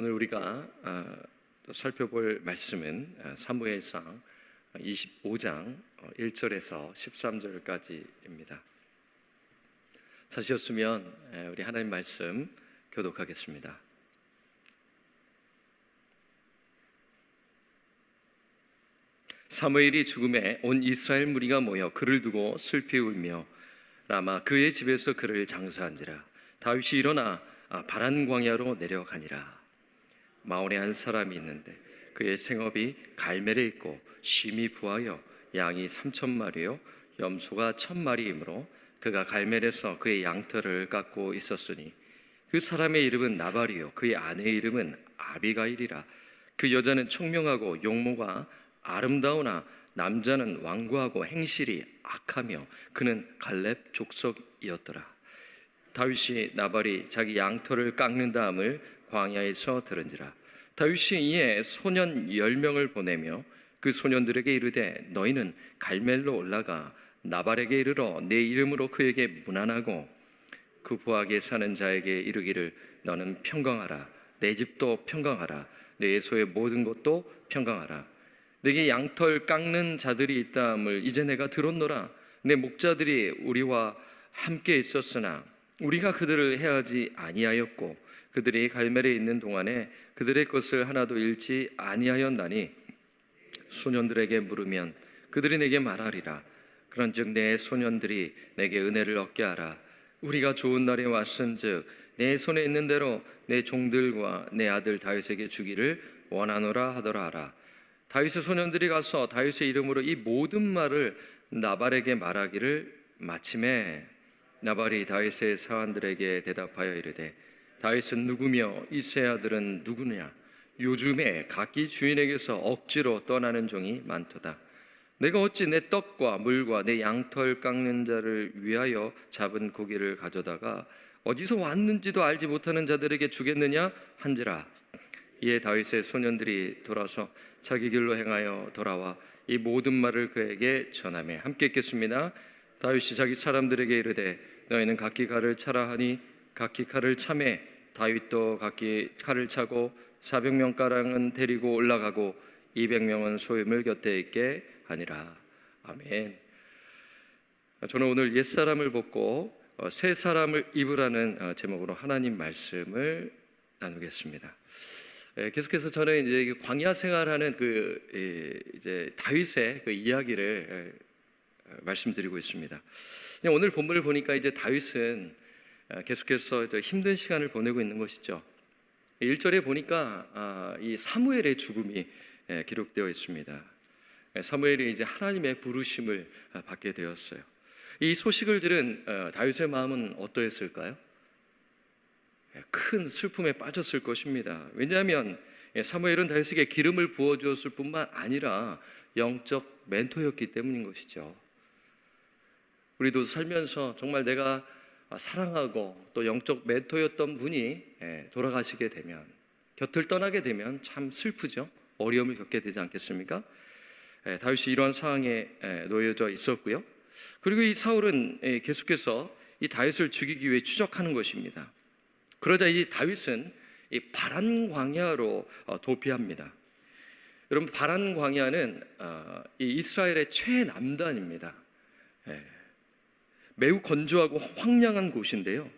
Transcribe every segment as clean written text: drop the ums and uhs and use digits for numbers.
오늘 우리가 살펴볼 말씀은 사무엘상 25장 1절에서 13절까지입니다. 찾으셨으면 우리 하나님 말씀 교독하겠습니다. 사무엘이 죽음에 온 이스라엘 무리가 모여 그를 두고 슬피 울며 라마 그의 집에서 그를 장사한지라. 다윗이 일어나 바란 광야로 내려가니라. 마온에 한 사람이 있는데 그의 생업이 갈멜에 있고 심히 부하여 양이 3,000마리요 염소가 1,000마리이므로 그가 갈멜에서 그의 양털을 깎고 있었으니 그 사람의 이름은 나발이요 그의 아내의 이름은 아비가일이라. 그 여자는 총명하고 용모가 아름다우나 남자는 완고하고 행실이 악하며 그는 갈렙 족속이었더라. 다윗이 나발이 자기 양털을 깎는 다음을 광야에서 들은지라. 다윗이 이에 소년 10명을 보내며 그 소년들에게 이르되 너희는 갈멜로 올라가 나발에게 이르러 내 이름으로 그에게 문안하고 그 부하게 사는 자에게 이르기를 너는 평강하라. 내 집도 평강하라. 내 소의 모든 것도 평강하라. 내게 양털 깎는 자들이 있다함을 이제 내가 들었노라. 내 목자들이 우리와 함께 있었으나 우리가 그들을 해하지 아니하였고 그들이 갈멜에 있는 동안에 그들의 것을 하나도 잃지 아니하였나니 소년들에게 물으면 그들이 내게 말하리라. 그런즉 내 소년들이 내게 은혜를 얻게 하라. 우리가 좋은 날에 왔은즉 내 손에 있는 대로 내 종들과 내 아들 다윗에게 주기를 원하노라 하더라 하라. 다윗의 소년들이 가서 다윗의 이름으로 이 모든 말을 나발에게 말하기를 마침에 나발이 다윗의 사환들에게 대답하여 이르되 다윗은 누구며 이새의 아들은 누구냐? 요즘에 각기 주인에게서 억지로 떠나는 종이 많도다. 내가 어찌 내 떡과 물과 내 양털 깎는 자를 위하여 잡은 고기를 가져다가 어디서 왔는지도 알지 못하는 자들에게 주겠느냐 한지라. 이에 다윗의 소년들이 돌아서 자기 길로 행하여 돌아와 이 모든 말을 그에게 전하매 함께 읽겠습니다. 다윗이 자기 사람들에게 이르되 너희는 각기 칼을 차라 하니 각기 칼을 차매 다윗도 각기 칼을 차고 400명가량은 데리고 올라가고 200명은 소유물 곁에 있게 하니라. 아멘. 저는 오늘 옛사람을 벗고 새 사람을 입으라는 제목으로 하나님 말씀을 나누겠습니다. 계속해서 저는 이제 광야 생활하는 이제 다윗의 그 이야기를 말씀드리고 있습니다. 오늘 본문을 보니까 이제 다윗은 계속해서 힘든 시간을 보내고 있는 것이죠. 1절에 보니까 이 사무엘의 죽음이 기록되어 있습니다. 사무엘이 이제 하나님의 부르심을 받게 되었어요. 이 소식을 들은 다윗의 마음은 어떠했을까요? 큰 슬픔에 빠졌을 것입니다. 왜냐하면 사무엘은 다윗에게 기름을 부어주었을 뿐만 아니라 영적 멘토였기 때문인 것이죠. 우리도 살면서 정말 내가 사랑하고 또 영적 멘토였던 분이 돌아가시게 되면, 곁을 떠나게 되면 참 슬프죠. 어려움을 겪게 되지 않겠습니까? 다윗이 이러한 상황에 놓여져 있었고요. 그리고 이 사울은 계속해서 이 다윗을 죽이기 위해 추적하는 것입니다. 그러자 이 다윗은 이 바란 광야로 도피합니다. 여러분, 바란 광야는 이 이스라엘의 최남단입니다. 매우 건조하고 황량한 곳인데요.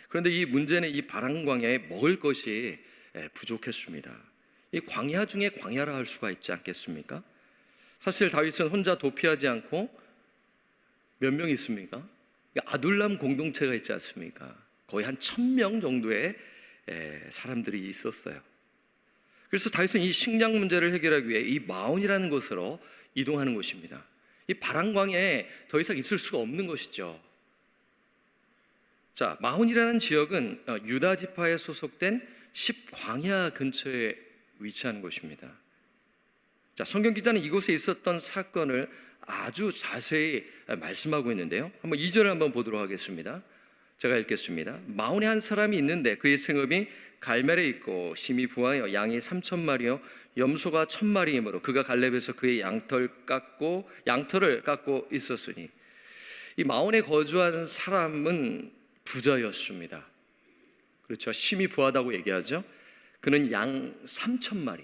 그런데 이 문제는 이 바란 광야에 먹을 것이 부족했습니다. 이 광야 중에 광야라 할 수가 있지 않겠습니까? 사실 다윗은 혼자 도피하지 않고 몇 명 있습니까? 아둘람 공동체가 있지 않습니까? 거의 한 1,000명 정도의 사람들이 있었어요. 그래서 다윗은 이 식량 문제를 해결하기 위해 이 마온이라는 곳으로 이동하는 것입니다. 이 바란 광야에 더 이상 있을 수가 없는 것이죠. 자, 마온이라는 지역은 유다 지파에 소속된 10광야 근처에 위치하는 곳입니다. 자, 성경 기자는 이곳에 있었던 사건을 아주 자세히 말씀하고 있는데요. 한번 2절을 한번 보도록 하겠습니다. 제가 읽겠습니다. 마온에 한 사람이 있는데 그의 생업이 갈멜에 있고 심히 부하여 양이 3,000마리요 염소가 1,000마리이므로 그가 갈렙에서 그의 양털을 깎고 있었으니. 이 마온에 거주한 사람은 부자였습니다. 그렇죠. 심히 부하다고 얘기하죠. 그는 양 3,000마리,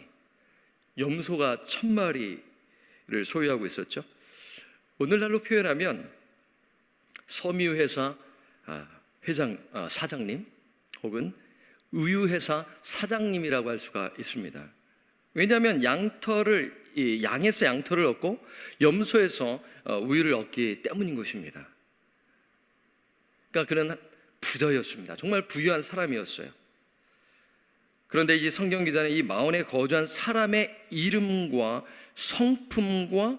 염소가 1,000마리를 소유하고 있었죠. 오늘날로 표현하면 섬유회사 사장님 혹은 의유회사 사장님이라고 할 수가 있습니다. 왜냐하면 양에서 양털을 얻고 염소에서 우유를 얻기 때문인 것입니다. 그러니까 그는 부자였습니다. 정말 부유한 사람이었어요. 그런데 이 성경 기자는 이 마온에 거주한 사람의 이름과 성품과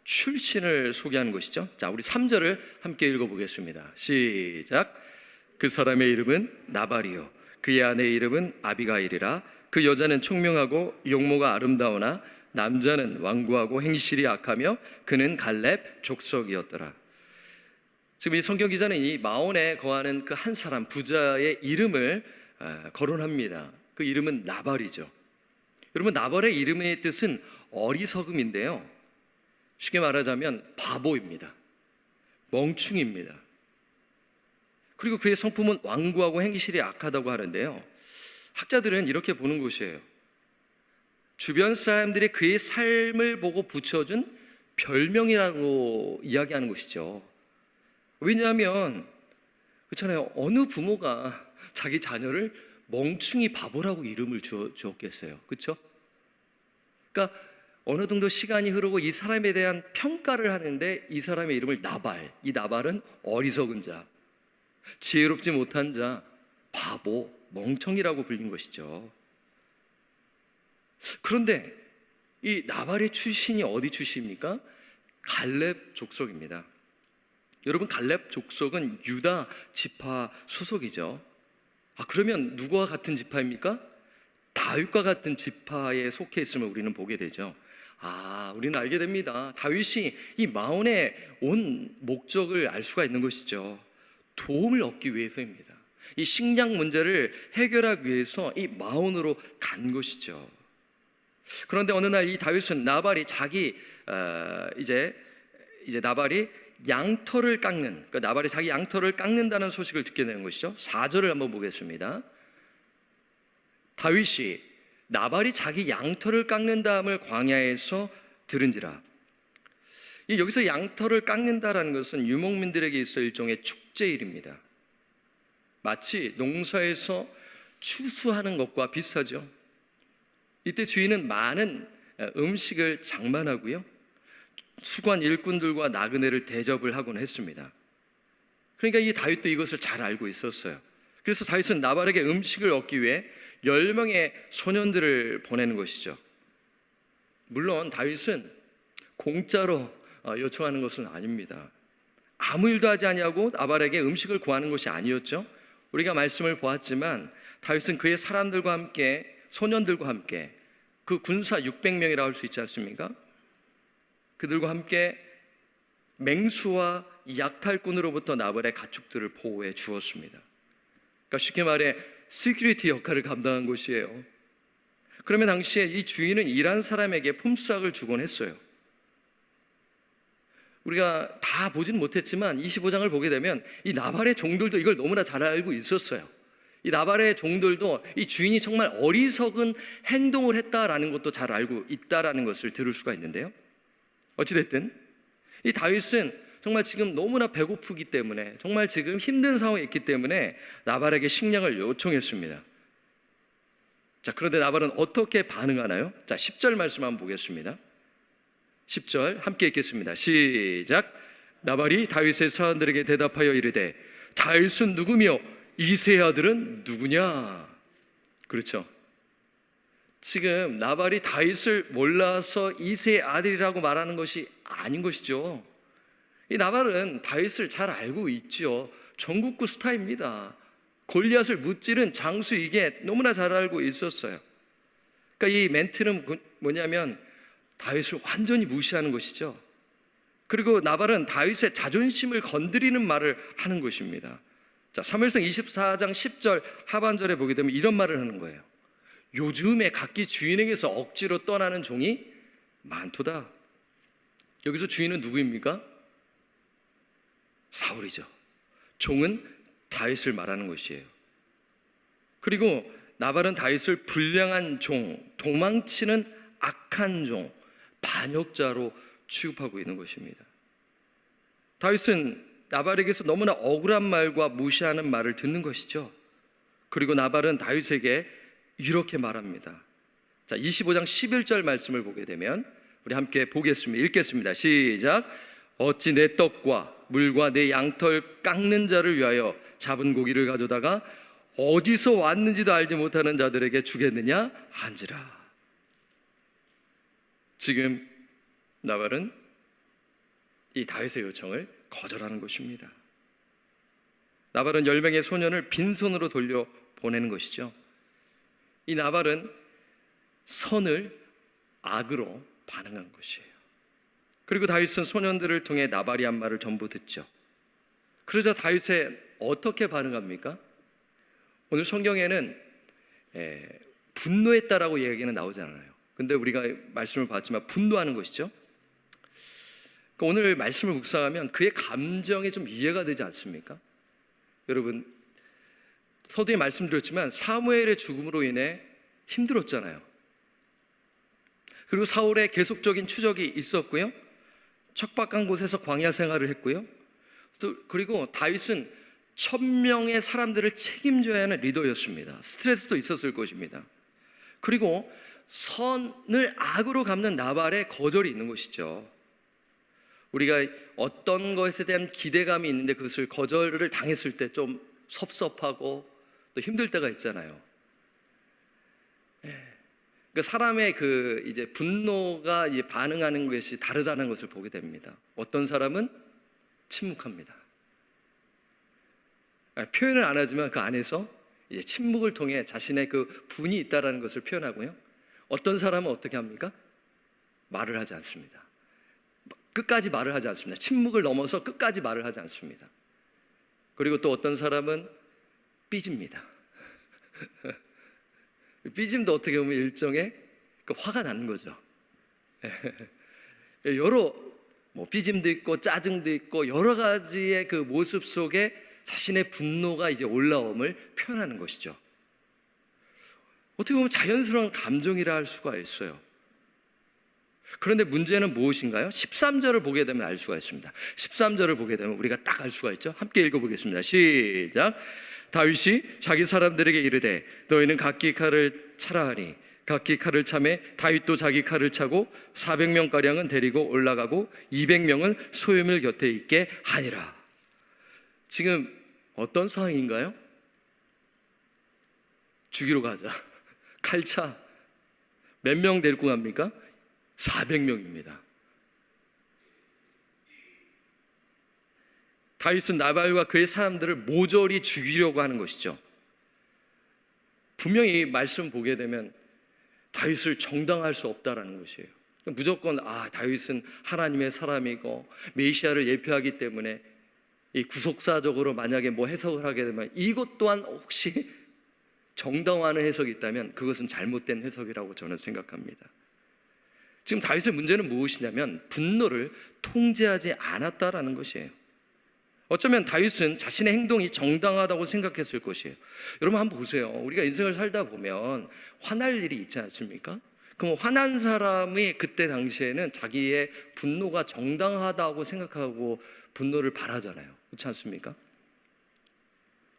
출신을 소개하는 것이죠. 자, 우리 3절을 함께 읽어보겠습니다. 시작. 그 사람의 이름은 나발이요 그의 아내의 이름은 아비가일이라. 그 여자는 총명하고 용모가 아름다우나 남자는 완고하고 행실이 악하며 그는 갈렙 족속이었더라. 지금 이 성경 기자는 이 마온에 거하는 그 한 사람 부자의 이름을 거론합니다. 그 이름은 나발이죠. 여러분, 나발의 이름의 뜻은 어리석음인데요, 쉽게 말하자면 바보입니다. 멍충입니다. 그리고 그의 성품은 완고하고 행실이 악하다고 하는데요, 학자들은 이렇게 보는 것이에요. 주변 사람들이 그의 삶을 보고 붙여준 별명이라고 이야기하는 것이죠. 왜냐하면 그렇잖아요. 어느 부모가 자기 자녀를 멍충이 바보라고 이름을 주었겠어요. 그렇죠? 그러니까 어느 정도 시간이 흐르고 이 사람에 대한 평가를 하는데 이 사람의 이름을 나발, 이 나발은 어리석은 자, 지혜롭지 못한 자, 바보, 멍청이라고 불린 것이죠. 그런데 이 나발의 출신이 어디 출신입니까? 갈렙 족속입니다. 여러분, 갈렙 족속은 유다 지파 소속이죠. 그러면 누구와 같은 지파입니까? 다윗과 같은 지파에 속해 있음을 우리는 보게 되죠. 우리는 알게 됩니다. 다윗이 이 마온에 온 목적을 알 수가 있는 것이죠. 도움을 얻기 위해서입니다. 이 식량 문제를 해결하기 위해서 이 마온으로 간 것이죠. 그런데 어느 날 이 다윗은 나발이 나발이 양털을 깎는, 그러니까 나발이 자기 양털을 깎는다는 소식을 듣게 되는 것이죠. 4절을 한번 보겠습니다. 다윗이 나발이 자기 양털을 깎는다함을 광야에서 들은지라. 여기서 양털을 깎는다라는 것은 유목민들에게 있어 일종의 축제일입니다. 마치 농사에서 추수하는 것과 비슷하죠. 이때 주인은 많은 음식을 장만하고요, 수관 일꾼들과 나그네를 대접을 하곤 했습니다. 그러니까 이 다윗도 이것을 잘 알고 있었어요. 그래서 다윗은 나발에게 음식을 얻기 위해 10명의 소년들을 보내는 것이죠. 물론 다윗은 공짜로 요청하는 것은 아닙니다. 아무 일도 하지 아니하고 나발에게 음식을 구하는 것이 아니었죠. 우리가 말씀을 보았지만 다윗은 그의 사람들과 함께, 소년들과 함께, 그 군사 600명이라고 할 수 있지 않습니까? 그들과 함께 맹수와 약탈꾼으로부터 나발의 가축들을 보호해 주었습니다. 그러니까 쉽게 말해 시큐리티 역할을 감당한 것이에요. 그러면 당시에 이 주인은 일한 사람에게 품삯을 주곤 했어요. 우리가 다 보지는 못했지만 25장을 보게 되면 이 나발의 종들도 이걸 너무나 잘 알고 있었어요. 이 나발의 종들도 이 주인이 정말 어리석은 행동을 했다라는 것도 잘 알고 있다라는 것을 들을 수가 있는데요, 어찌됐든 이 다윗은 정말 지금 너무나 배고프기 때문에, 정말 지금 힘든 상황에 있기 때문에 나발에게 식량을 요청했습니다. 자, 그런데 나발은 어떻게 반응하나요? 자, 10절 말씀 한번 보겠습니다. 10절 함께 읽겠습니다. 시작. 나발이 다윗의 사람들에게 대답하여 이르되 다윗은 누구며 이새의 아들은 누구냐? 그렇죠. 지금 나발이 다윗을 몰라서 이새의 아들이라고 말하는 것이 아닌 것이죠. 이 나발은 다윗을 잘 알고 있죠. 전국구 스타입니다. 골리앗을 무찌른 장수, 이게 너무나 잘 알고 있었어요. 그러니까 이 멘트는 뭐냐면 다윗을 완전히 무시하는 것이죠. 그리고 나발은 다윗의 자존심을 건드리는 말을 하는 것입니다. 자, 사무엘상 24장 10절 하반절에 보게 되면 이런 말을 하는 거예요. 요즘에 각기 주인에게서 억지로 떠나는 종이 많도다. 여기서 주인은 누구입니까? 사울이죠. 종은 다윗을 말하는 것이에요. 그리고 나발은 다윗을 불량한 종, 도망치는 악한 종, 반역자로 취급하고 있는 것입니다. 다윗은 나발에게서 너무나 억울한 말과 무시하는 말을 듣는 것이죠. 그리고 나발은 다윗에게 이렇게 말합니다. 자, 25장 11절 말씀을 보게 되면 우리 함께 보겠습니다. 읽겠습니다. 시작. 어찌 내 떡과 물과 내 양털 깎는 자를 위하여 잡은 고기를 가져다가 어디서 왔는지도 알지 못하는 자들에게 주겠느냐 한지라. 지금 나발은 이 다윗의 요청을 거절하는 것입니다. 나발은 10명의 소년을 빈손으로 돌려 보내는 것이죠. 이 나발은 선을 악으로 반응한 것이에요. 그리고 다윗은 소년들을 통해 나발이 한 말을 전부 듣죠. 그러자 다윗은 어떻게 반응합니까? 오늘 성경에는 분노했다라고 얘기는 나오지 않아요. 근데 우리가 말씀을 봤지만 분노하는 것이죠. 오늘 말씀을 묵상하면 그의 감정이 좀 이해가 되지 않습니까? 여러분, 서두에 말씀드렸지만 사무엘의 죽음으로 인해 힘들었잖아요. 그리고 사울의 계속적인 추적이 있었고요, 척박한 곳에서 광야 생활을 했고요, 또 그리고 다윗은 1000명의 사람들을 책임져야 하는 리더였습니다. 스트레스도 있었을 것입니다. 그리고 선을 악으로 갚는 나발의 거절이 있는 것이죠. 우리가 어떤 것에 대한 기대감이 있는데 그것을 거절을 당했을 때 좀 섭섭하고 또 힘들 때가 있잖아요. 그러니까 사람의 이제 분노가 이제 반응하는 것이 다르다는 것을 보게 됩니다. 어떤 사람은 침묵합니다. 표현을 안 하지만 그 안에서 이제 침묵을 통해 자신의 그 분이 있다라는 것을 표현하고요. 어떤 사람은 어떻게 합니까? 말을 하지 않습니다. 끝까지 말을 하지 않습니다. 침묵을 넘어서 끝까지 말을 하지 않습니다. 그리고 또 어떤 사람은 삐집니다. 삐짐도 어떻게 보면 일종의 화가 나는 거죠. 여러 삐짐도 있고 짜증도 있고 여러 가지의 그 모습 속에 자신의 분노가 이제 올라옴을 표현하는 것이죠. 어떻게 보면 자연스러운 감정이라 할 수가 있어요. 그런데 문제는 무엇인가요? 13절을 보게 되면 알 수가 있습니다. 13절을 보게 되면 우리가 딱 알 수가 있죠. 함께 읽어보겠습니다. 시작. 다윗이 자기 사람들에게 이르되 너희는 각기 칼을 차라 하니 각기 칼을 차매 다윗도 자기 칼을 차고 400명가량은 데리고 올라가고 200명은 소유물 곁에 있게 하니라. 지금 어떤 상황인가요? 죽이러 가자. 칼차. 몇 명 데리고 갑니까? 400명입니다. 다윗은 나발과 그의 사람들을 모조리 죽이려고 하는 것이죠. 분명히 말씀 보게 되면 다윗을 정당할 수 없다라는 것이에요. 무조건 다윗은 하나님의 사람이고 메시아를 예표하기 때문에 이 구속사적으로 만약에 해석을 하게 되면 이것 또한 혹시 정당화하는 해석이 있다면 그것은 잘못된 해석이라고 저는 생각합니다. 지금 다윗의 문제는 무엇이냐면 분노를 통제하지 않았다라는 것이에요. 어쩌면 다윗은 자신의 행동이 정당하다고 생각했을 것이에요. 여러분 한번 보세요. 우리가 인생을 살다 보면 화날 일이 있지 않습니까? 그럼 화난 사람이 그때 당시에는 자기의 분노가 정당하다고 생각하고 분노를 발하잖아요. 그렇지 않습니까?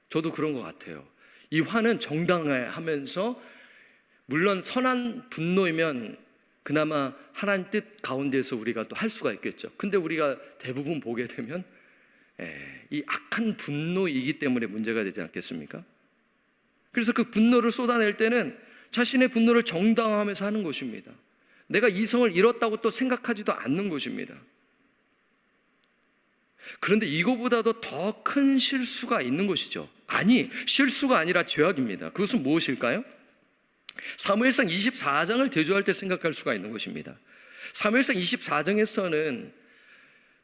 저도 그런 것 같아요. 이 화는 정당하면서 물론 선한 분노이면 그나마 하나님 뜻 가운데서 우리가 또 할 수가 있겠죠. 근데 우리가 대부분 보게 되면 이 악한 분노이기 때문에 문제가 되지 않겠습니까? 그래서 그 분노를 쏟아낼 때는 자신의 분노를 정당화하면서 하는 것입니다. 내가 이성을 잃었다고 또 생각하지도 않는 것입니다. 그런데 이거보다도 더 큰 실수가 있는 것이죠. 아니, 실수가 아니라 죄악입니다. 그것은 무엇일까요? 사무엘상 24장을 대조할 때 생각할 수가 있는 것입니다. 사무엘상 24장에서는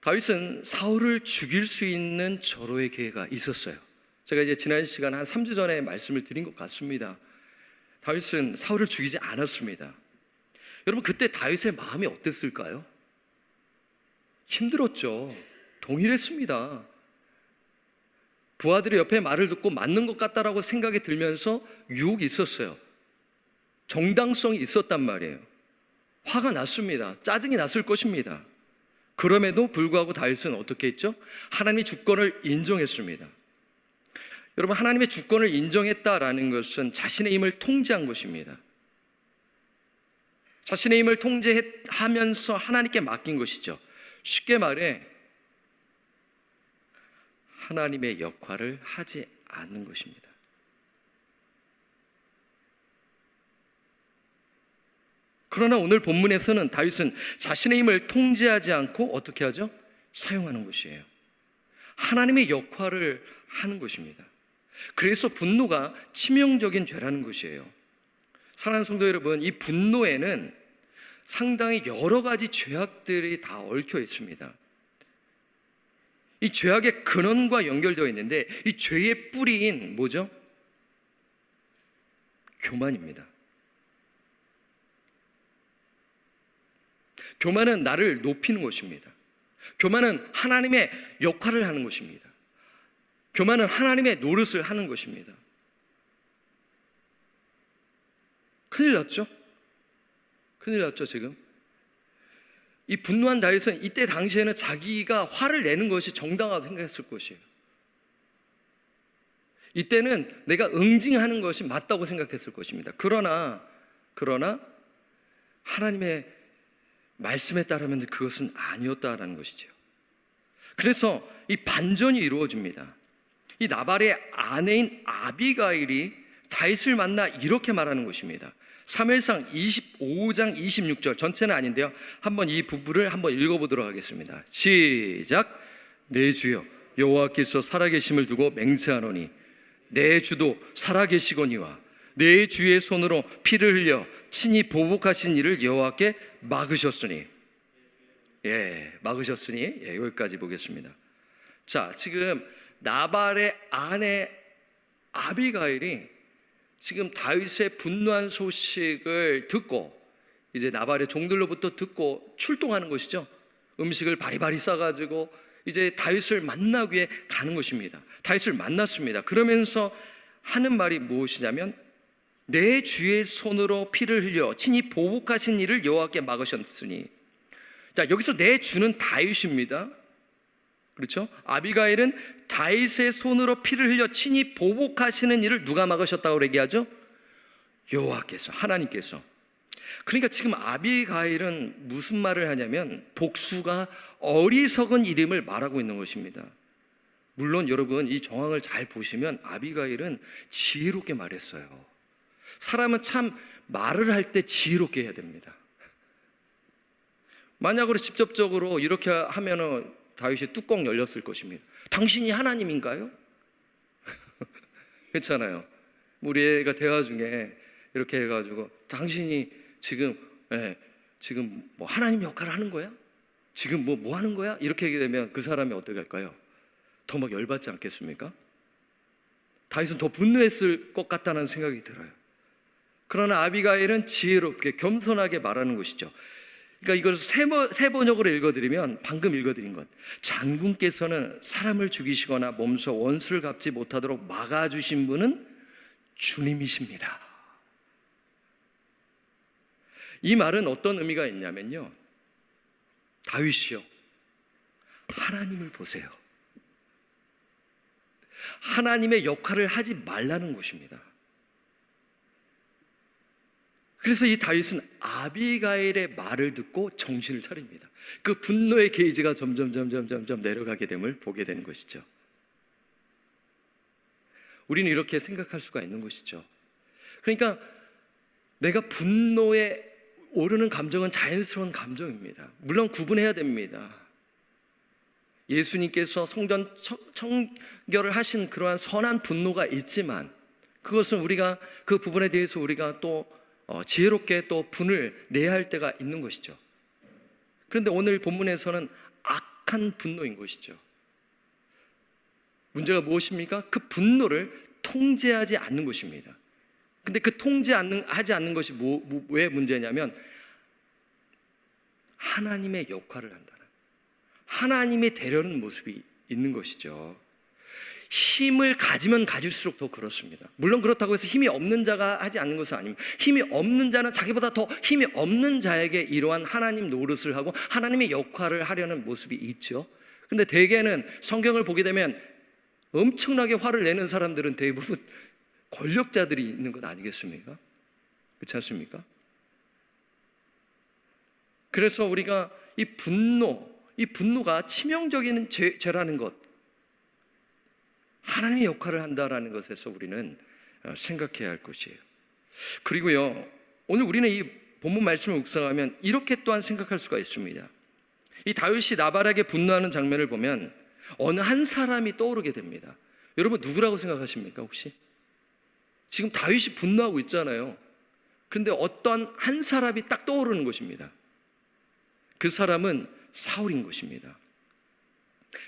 다윗은 사울을 죽일 수 있는 절호의 기회가 있었어요. 제가 이제 지난 시간 한 3주 전에 말씀을 드린 것 같습니다. 다윗은 사울을 죽이지 않았습니다. 여러분 그때 다윗의 마음이 어땠을까요? 힘들었죠. 동일했습니다. 부하들이 옆에 말을 듣고 맞는 것 같다라고 생각이 들면서 유혹이 있었어요. 정당성이 있었단 말이에요. 화가 났습니다. 짜증이 났을 것입니다. 그럼에도 불구하고 다윗은 어떻게 했죠? 하나님의 주권을 인정했습니다. 여러분, 하나님의 주권을 인정했다라는 것은 자신의 힘을 통제한 것입니다. 자신의 힘을 통제하면서 하나님께 맡긴 것이죠. 쉽게 말해 하나님의 역할을 하지 않는 것입니다. 그러나 오늘 본문에서는 다윗은 자신의 힘을 통제하지 않고 어떻게 하죠? 사용하는 것이에요. 하나님의 역할을 하는 것입니다. 그래서 분노가 치명적인 죄라는 것이에요. 사랑하는 성도 여러분, 이 분노에는 상당히 여러 가지 죄악들이 다 얽혀 있습니다. 이 죄악의 근원과 연결되어 있는데 이 죄의 뿌리인 뭐죠? 교만입니다. 교만은 나를 높이는 것입니다. 교만은 하나님의 역할을 하는 것입니다. 교만은 하나님의 노릇을 하는 것입니다. 큰일 났죠? 큰일 났죠, 지금? 이 분노한 다윗은 이때 당시에는 자기가 화를 내는 것이 정당하다고 생각했을 것이에요. 이때는 내가 응징하는 것이 맞다고 생각했을 것입니다. 그러나 하나님의 말씀에 따르면 그것은 아니었다라는 것이죠. 그래서 이 반전이 이루어집니다. 이 나발의 아내인 아비가일이 다윗을 만나 이렇게 말하는 것입니다. 사무엘상 25장 26절, 전체는 아닌데요, 한번 이 부분을 한번 읽어보도록 하겠습니다. 시작. 내 주여 여호와께서 살아계심을 두고 맹세하노니 내 주도 살아계시거니와 내 주의 손으로 피를 흘려 친히 보복하신 일을 여호와께 막으셨으니. 막으셨으니. 여기까지 보겠습니다. 자, 지금 나발의 아내 아비가일이 지금 다윗의 분노한 소식을 듣고 이제 나발의 종들로부터 듣고 출동하는 것이죠. 음식을 바리바리 싸가지고 이제 다윗을 만나기 위해 가는 것입니다. 다윗을 만났습니다. 그러면서 하는 말이 무엇이냐면 내 주의 손으로 피를 흘려 친히 보복하신 일을 여호와께 막으셨으니. 자, 여기서 내 주는 다윗입니다. 그렇죠? 아비가일은 다윗의 손으로 피를 흘려 친히 보복하시는 일을 누가 막으셨다고 얘기하죠? 여호와께서, 하나님께서. 그러니까 지금 아비가일은 무슨 말을 하냐면 복수가 어리석은 이름을 말하고 있는 것입니다. 물론 여러분 이 정황을 잘 보시면 아비가일은 지혜롭게 말했어요. 사람은 참 말을 할 때 지혜롭게 해야 됩니다. 만약으로 직접적으로 이렇게 하면은 다윗이 뚜껑 열렸을 것입니다. 당신이 하나님인가요? 그렇잖아요. 우리 애가 대화 중에 이렇게 해가지고 당신이 지금 뭐 하나님 역할을 하는 거야? 지금 뭐 하는 거야? 이렇게 하게 되면 그 사람이 어떻게 할까요? 더 막 열받지 않겠습니까? 다윗은 더 분노했을 것 같다는 생각이 들어요. 그러나 아비가일은 지혜롭게 겸손하게 말하는 것이죠. 그러니까 이걸 세 번역으로 읽어드리면 방금 읽어드린 것, 장군께서는 사람을 죽이시거나 몸소 원수를 갚지 못하도록 막아주신 분은 주님이십니다. 이 말은 어떤 의미가 있냐면요, 다윗이요, 하나님을 보세요. 하나님의 역할을 하지 말라는 것입니다. 그래서 이 다윗은 아비가일의 말을 듣고 정신을 차립니다. 그 분노의 게이지가 점점 내려가게 됨을 보게 되는 것이죠. 우리는 이렇게 생각할 수가 있는 것이죠. 그러니까 내가 분노에 오르는 감정은 자연스러운 감정입니다. 물론 구분해야 됩니다. 예수님께서 성전 청결을 하신 그러한 선한 분노가 있지만 그것은 우리가 그 부분에 대해서 우리가 또 지혜롭게 또 분을 내야 할 때가 있는 것이죠. 그런데 오늘 본문에서는 악한 분노인 것이죠. 문제가 무엇입니까? 그 분노를 통제하지 않는 것입니다. 근데 그 통제하지 않는 것이 왜 문제냐면 하나님의 역할을 한다는, 하나님이 되려는 모습이 있는 것이죠. 힘을 가지면 가질수록 더 그렇습니다. 물론 그렇다고 해서 힘이 없는 자가 하지 않는 것은 아닙니다. 힘이 없는 자는 자기보다 더 힘이 없는 자에게 이러한 하나님 노릇을 하고 하나님의 역할을 하려는 모습이 있죠. 근데 대개는 성경을 보게 되면 엄청나게 화를 내는 사람들은 대부분 권력자들이 있는 것 아니겠습니까? 그렇지 않습니까? 그래서 우리가 이 분노가 치명적인 죄라는 것, 하나님의 역할을 한다라는 것에서 우리는 생각해야 할 것이에요. 그리고요, 오늘 우리는 이 본문 말씀을 묵상하면 이렇게 또한 생각할 수가 있습니다. 이 다윗이 나발에게 분노하는 장면을 보면 어느 한 사람이 떠오르게 됩니다. 여러분 누구라고 생각하십니까 혹시? 지금 다윗이 분노하고 있잖아요. 그런데 어떤 한 사람이 딱 떠오르는 것입니다. 그 사람은 사울인 것입니다.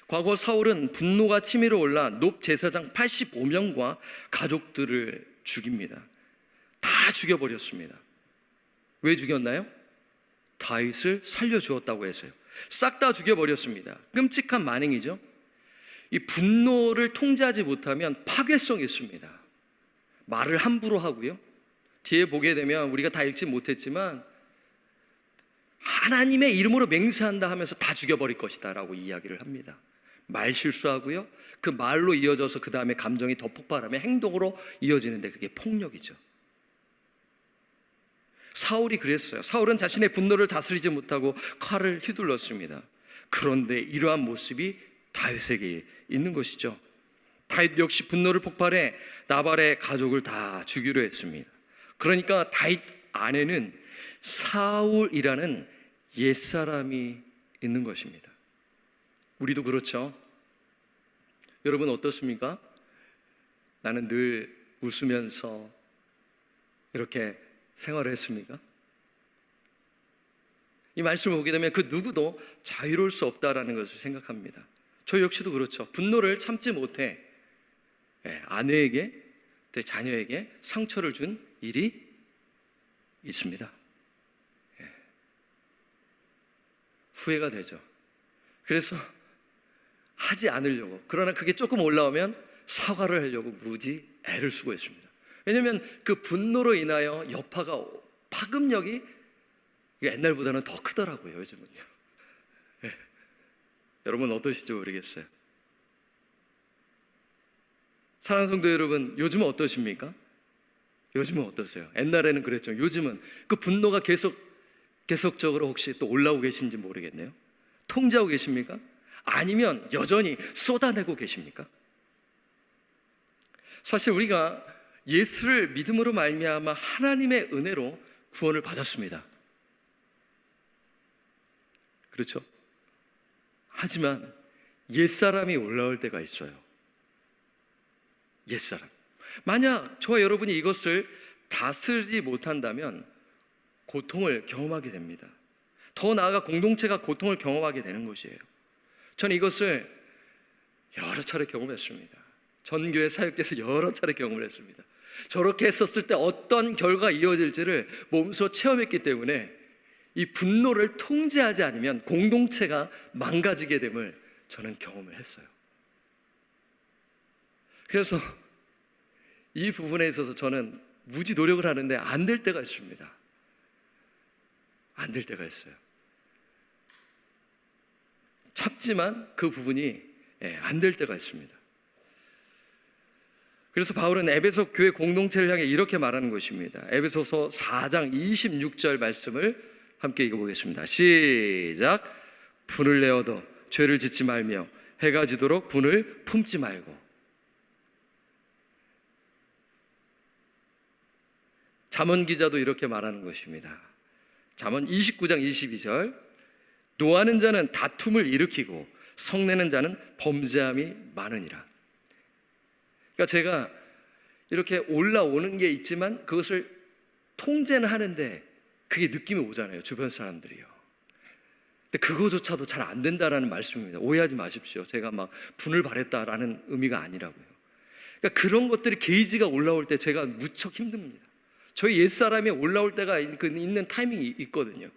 과거 사울은 분노가 치밀어 올라 높 제사장 85명과 가족들을 죽입니다. 다 죽여버렸습니다. 왜 죽였나요? 다윗을 살려주었다고 해서요. 싹 다 죽여버렸습니다. 끔찍한 만행이죠. 이 분노를 통제하지 못하면 파괴성이 있습니다. 말을 함부로 하고요, 뒤에 보게 되면 우리가 다 읽지 못했지만 하나님의 이름으로 맹세한다 하면서 다 죽여버릴 것이다 라고 이야기를 합니다. 말 실수하고요, 그 말로 이어져서 그 다음에 감정이 더 폭발하면 행동으로 이어지는데 그게 폭력이죠. 사울이 그랬어요. 사울은 자신의 분노를 다스리지 못하고 칼을 휘둘렀습니다. 그런데 이러한 모습이 다윗에게 있는 것이죠. 다윗 역시 분노를 폭발해 나발의 가족을 다 죽이려 했습니다. 그러니까 다윗 안에는 사울이라는 옛사람이 있는 것입니다. 우리도 그렇죠. 여러분 어떻습니까? 나는 늘 웃으면서 이렇게 생활을 했습니까? 이 말씀을 보게 되면 그 누구도 자유로울 수 없다라는 것을 생각합니다. 저 역시도 그렇죠. 분노를 참지 못해 아내에게, 내 자녀에게 상처를 준 일이 있습니다. 후회가 되죠. 그래서 하지 않으려고, 그러나 그게 조금 올라오면 사과를 하려고 무지 애를 쓰고 있습니다. 왜냐하면 그 분노로 인하여 여파가, 파급력이 옛날보다는 더 크더라고요, 요즘은요. 여러분 어떠시죠? 모르겠어요. 사랑하는 성도 여러분, 요즘은 어떠십니까? 요즘은 어떠세요? 옛날에는 그랬죠. 요즘은 그 분노가 계속적으로 혹시 또 올라오고 계신지 모르겠네요. 통제하고 계십니까? 아니면 여전히 쏟아내고 계십니까? 사실 우리가 예수를 믿음으로 말미암아 하나님의 은혜로 구원을 받았습니다. 그렇죠? 하지만 옛사람이 올라올 때가 있어요. 옛사람. 만약 저와 여러분이 이것을 다스리지 못한다면 고통을 경험하게 됩니다. 더 나아가 공동체가 고통을 경험하게 되는 것이에요. 저는 이것을 여러 차례 경험했습니다. 전교회 사역에서 여러 차례 경험을 했습니다. 저렇게 했었을 때 어떤 결과가 이어질지를 몸소 체험했기 때문에 이 분노를 통제하지 않으면 공동체가 망가지게 됨을 저는 경험을 했어요. 그래서 이 부분에 있어서 저는 무지 노력을 하는데 안 될 때가 있습니다. 안 될 때가 있어요. 참지만 그 부분이 안 될 때가 있습니다. 그래서 바울은 에베소 교회 공동체를 향해 이렇게 말하는 것입니다. 에베소서 4장 26절 말씀을 함께 읽어보겠습니다. 시작. 분을 내어도 죄를 짓지 말며 해가 지도록 분을 품지 말고. 잠언 기자도 이렇게 말하는 것입니다. 잠언 29장 22절. 노하는 자는 다툼을 일으키고 성내는 자는 범죄함이 많으니라. 그러니까 제가 이렇게 올라오는 게 있지만 그것을 통제는 하는데 그게 느낌이 오잖아요, 주변 사람들이요. 근데 그거조차도 잘 안 된다라는 말씀입니다. 오해하지 마십시오. 제가 막 분을 발했다라는 의미가 아니라고요. 그러니까 그런 것들이 게이지가 올라올 때 제가 무척 힘듭니다. 저희 옛사람이 올라올 때가 있는 타이밍이 있거든요.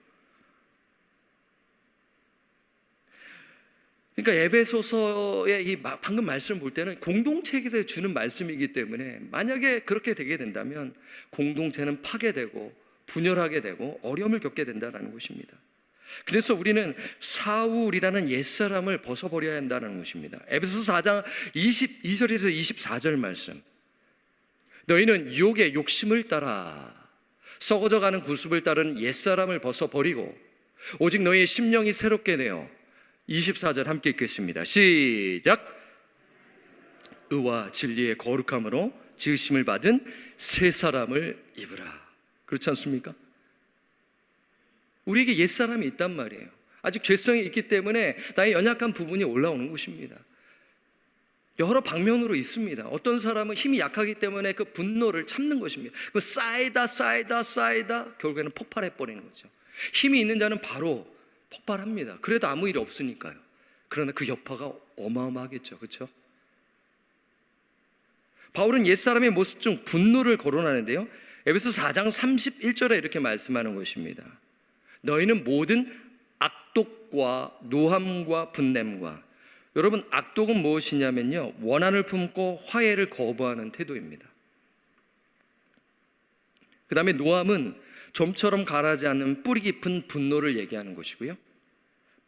그러니까 에베소서의 방금 말씀을 볼 때는 공동체에서 주는 말씀이기 때문에 만약에 그렇게 되게 된다면 공동체는 파괴되고 분열하게 되고 어려움을 겪게 된다는 것입니다. 그래서 우리는 사울이라는 옛사람을 벗어버려야 한다는 것입니다. 에베소서 4장 22절에서 24절 말씀, 너희는 유혹의 욕심을 따라 썩어져가는 구습을 따른 옛사람을 벗어버리고 오직 너희의 심령이 새롭게 되어, 24절 함께 읽겠습니다. 시작. 의와 진리의 거룩함으로 지으심을 받은 새 사람을 입으라. 그렇지 않습니까? 우리에게 옛사람이 있단 말이에요. 아직 죄성이 있기 때문에 나의 연약한 부분이 올라오는 것입니다. 여러 방면으로 있습니다. 어떤 사람은 힘이 약하기 때문에 그 분노를 참는 것입니다. 그 쌓이다 결국에는 폭발해버리는 거죠. 힘이 있는 자는 바로 폭발합니다. 그래도 아무 일이 없으니까요. 그러나 그 여파가 어마어마하겠죠. 그렇죠? 바울은 옛사람의 모습 중 분노를 거론하는데요, 에베소서 4장 31절에 이렇게 말씀하는 것입니다. 너희는 모든 악독과 노함과 분냄과, 여러분 악독은 무엇이냐면요, 원한을 품고 화해를 거부하는 태도입니다. 그 다음에 노함은 좀처럼 가라지 않는 뿌리 깊은 분노를 얘기하는 것이고요,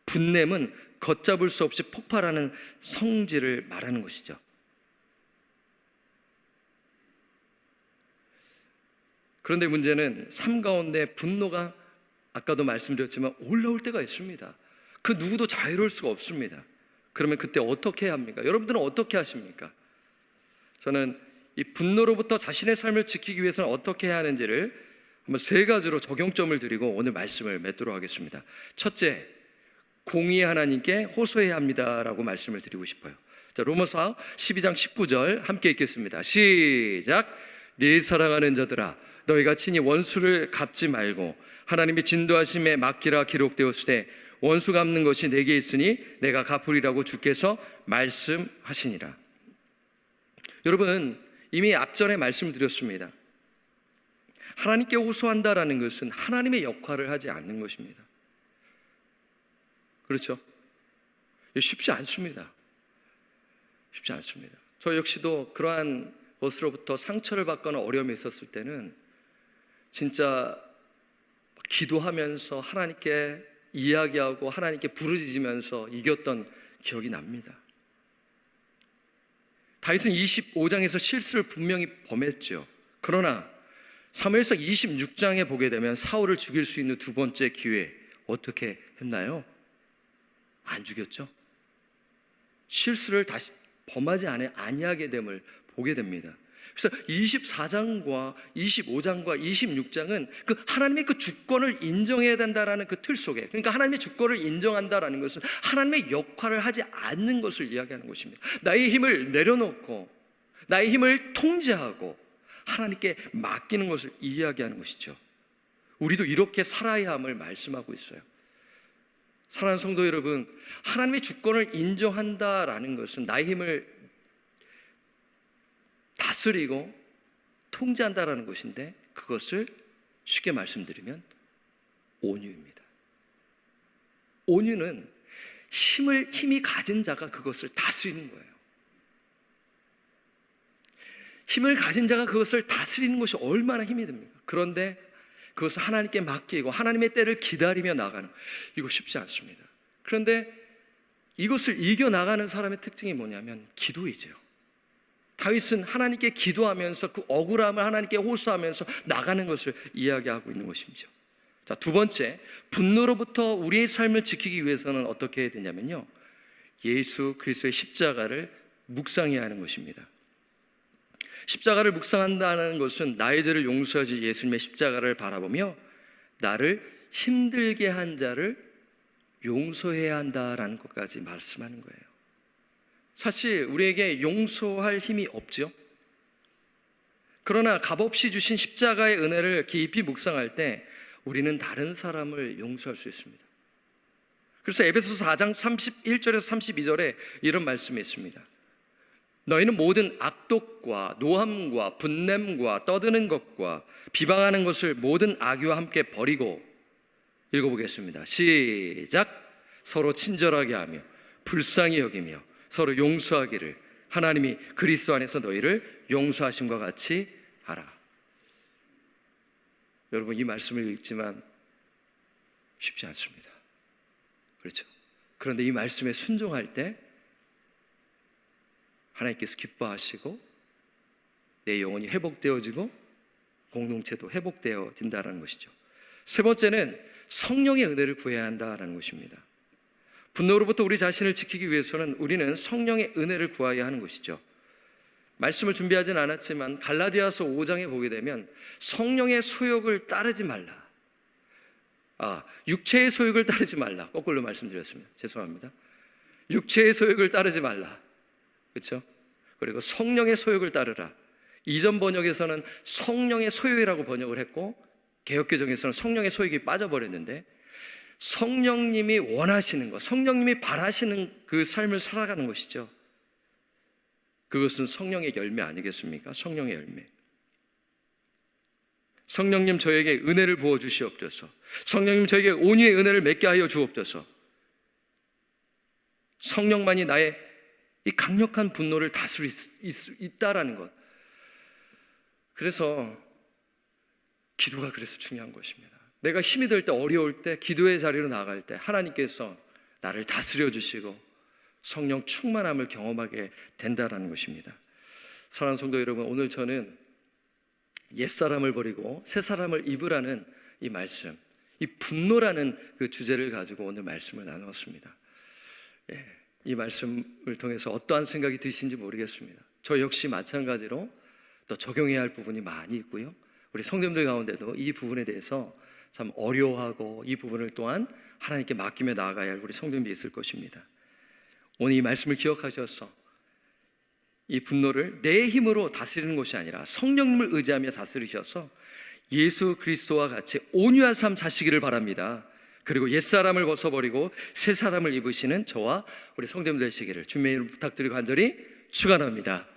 분냄은 걷잡을 수 없이 폭발하는 성질을 말하는 것이죠. 그런데 문제는 삶 가운데 분노가 아까도 말씀드렸지만 올라올 때가 있습니다. 그 누구도 자유로울 수가 없습니다. 그러면 그때 어떻게 해야 합니까? 여러분들은 어떻게 하십니까? 저는 이 분노로부터 자신의 삶을 지키기 위해서는 어떻게 해야 하는지를 한번 세 가지로 적용점을 드리고 오늘 말씀을 맺도록 하겠습니다. 첫째, 공의의 하나님께 호소해야 합니다라고 말씀을 드리고 싶어요. 자, 로마서 12장 19절 함께 읽겠습니다. 시작. 네 사랑하는 자들아, 너희가 친히 원수를 갚지 말고 하나님의 진도하심에 맡기라 기록되었으되 원수 갚는 것이 내게 있으니 내가 갚으리라고 주께서 말씀하시니라. 여러분, 이미 앞전에 말씀드렸습니다. 하나님께 호소한다라는 것은 하나님의 역할을 하지 않는 것입니다. 그렇죠? 쉽지 않습니다. 쉽지 않습니다. 저 역시도 그러한 것으로부터 상처를 받거나 어려움이 있었을 때는 진짜 기도하면서 하나님께 이야기하고 하나님께 부르짖으면서 이겼던 기억이 납니다. 다윗은 25장에서 실수를 분명히 범했죠. 그러나 사무엘서 26장에 보게 되면 사울을 죽일 수 있는 두 번째 기회, 어떻게 했나요? 안 죽였죠. 실수를 다시 범하지 아니하게 됨을 보게 됩니다. 그래서 24장과 25장과 26장은 그 하나님의 그 주권을 인정해야 된다라는 그 틀 속에, 그러니까 하나님의 주권을 인정한다라는 것은 하나님의 역할을 하지 않는 것을 이야기하는 것입니다. 나의 힘을 내려놓고 나의 힘을 통제하고 하나님께 맡기는 것을 이야기하는 것이죠. 우리도 이렇게 살아야 함을 말씀하고 있어요. 사랑하는 성도 여러분, 하나님의 주권을 인정한다라는 것은 나의 힘을 다스리고 통제한다라는 것인데, 그것을 쉽게 말씀드리면 온유입니다. 온유는 힘이 가진 자가 그것을 다스리는 거예요. 힘을 가진 자가 그것을 다스리는 것이 얼마나 힘이 듭니까? 그런데 그것을 하나님께 맡기고 하나님의 때를 기다리며 나가는, 이거 쉽지 않습니다. 그런데 이것을 이겨나가는 사람의 특징이 뭐냐면 기도이죠. 다윗은 하나님께 기도하면서 그 억울함을 하나님께 호소하면서 나가는 것을 이야기하고 있는 것이죠. 자, 두 번째, 분노로부터 우리의 삶을 지키기 위해서는 어떻게 해야 되냐면요, 예수 그리스도의 십자가를 묵상해야 하는 것입니다. 십자가를 묵상한다는 것은 나의 죄를 용서하지 예수님의 십자가를 바라보며 나를 힘들게 한 자를 용서해야 한다라는 것까지 말씀하는 거예요. 사실 우리에게 용서할 힘이 없죠. 그러나 값없이 주신 십자가의 은혜를 깊이 묵상할 때 우리는 다른 사람을 용서할 수 있습니다. 그래서 에베소서 4장 31절에서 32절에 이런 말씀이 있습니다. 너희는 모든 악독과 노함과 분냄과 떠드는 것과 비방하는 것을 모든 악의와 함께 버리고, 읽어보겠습니다. 시작. 서로 친절하게 하며 불쌍히 여기며 서로 용서하기를 하나님이 그리스도 안에서 너희를 용서하심과 같이 하라. 여러분, 이 말씀을 읽지만 쉽지 않습니다. 그렇죠? 그런데 이 말씀에 순종할 때 하나님께서 기뻐하시고 내 영혼이 회복되어지고 공동체도 회복되어진다는 것이죠. 세 번째는 성령의 은혜를 구해야 한다는 것입니다. 분노로부터 우리 자신을 지키기 위해서는 우리는 성령의 은혜를 구해야 하는 것이죠. 말씀을 준비하진 않았지만 갈라디아서 5장에 보게 되면 성령의 소욕을 따르지 말라. 육체의 소욕을 따르지 말라. 거꾸로 말씀드렸습니다. 죄송합니다. 육체의 소욕을 따르지 말라. 그렇죠? 그리고 성령의 소욕을 따르라. 이전 번역에서는 성령의 소욕이라고 번역을 했고 개역개정에서는 성령의 소욕이 빠져버렸는데 성령님이 원하시는 것, 성령님이 바라시는 그 삶을 살아가는 것이죠. 그것은 성령의 열매 아니겠습니까? 성령의 열매. 성령님 저에게 은혜를 부어주시옵소서. 성령님 저에게 온유의 은혜를 맺게 하여 주옵소서. 성령만이 나의 이 강력한 분노를 다스릴 수 있다라는 것. 그래서 기도가 그래서 중요한 것입니다. 내가 힘이 들 때, 어려울 때, 기도의 자리로 나갈 때 하나님께서 나를 다스려 주시고 성령 충만함을 경험하게 된다라는 것입니다. 사랑하는 성도 여러분, 오늘 저는 옛사람을 버리고 새사람을 입으라는 이 말씀, 이 분노라는 그 주제를 가지고 오늘 말씀을 나누었습니다. 이 말씀을 통해서 어떠한 생각이 드시는지 모르겠습니다. 저 역시 마찬가지로 또 적용해야 할 부분이 많이 있고요. 우리 성도님들 가운데도 이 부분에 대해서 참 어려워하고 이 부분을 또한 하나님께 맡기며 나아가야 할 우리 성도님들이 있을 것입니다. 오늘 이 말씀을 기억하셔서 이 분노를 내 힘으로 다스리는 것이 아니라 성령님을 의지하며 다스리셔서 예수 그리스도와 같이 온유한 삶 사시기를 바랍니다. 그리고 옛사람을 벗어버리고 새사람을 입으시는 저와 우리 성도님들 되시기를 주님의 이름으로 부탁드리고 간절히 축원합니다.